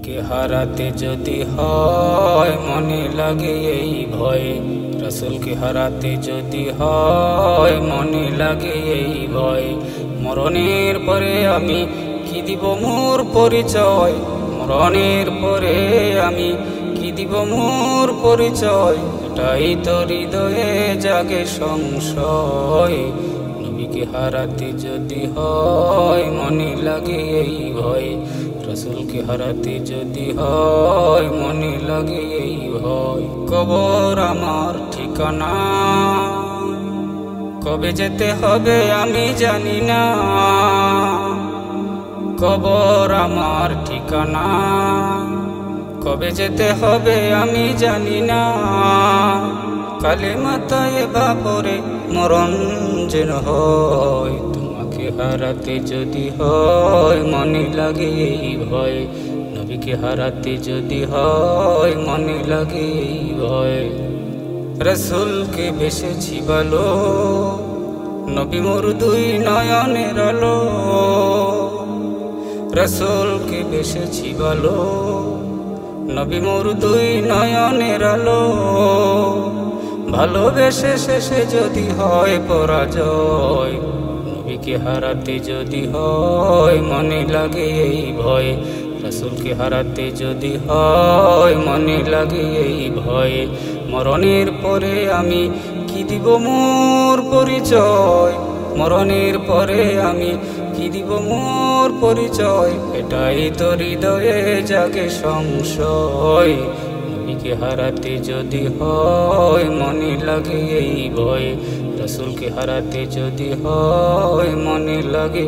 নবীকে হারাতে যদি হয় মনে লাগে এই ভয়, রাসূলকে হারাতে যদি হয় মনে লাগে এই ভয়। মরণের পরে আমি কি দিব মোর পরিচয়, মরণের পরে আমি কি দিব মোর পরিচয়, এটাই তো হৃদয়ে জাগে সংশয়। নবীকে হারাতে যদি হয় মনে লাগে এই ভয়, রাসূলকে হারাতে যদি হয় মনে লাগে এই ভয়। কবর আমার ঠিকানা, কবে যেতে হবে আমি জানি না। কবর আমার ঠিকানা, কবে যেতে হবে আমি জানি না। কালেমা তায়েবা পড়ে মরণ যেন হয়, তোমাকে হারাতে যদি হয় মনে লাগে এই ভয়। নবীকে হারাতে যদি হয় মনে লাগে এই ভয়। রাসূলকে বেসেছি ভালো, নবী মোর দুই নয়নের আলো। রাসূলকে বেসেছি ভালো, নবী মোর দুই নয়নের আলো। ভালোবেসে শেষে যদি হয় পরাজয়, নবীকে হারাতে যদি হয় মনে লাগে এই ভয়। রাসূলকে হারাতে যদি হয় মনে লাগে এই ভয়। মরণের পরে আমি কি দিব মোর পরিচয়, মরণের পরে আমি কি দিব মোর পরিচয়, এটাই তো হৃদয়ে জাগে সংশয়। নবীকে হারাতে যদি হয় মনে লাগে এই ভয়, রাসূলকে হারাতে যদি হয় মনে লাগে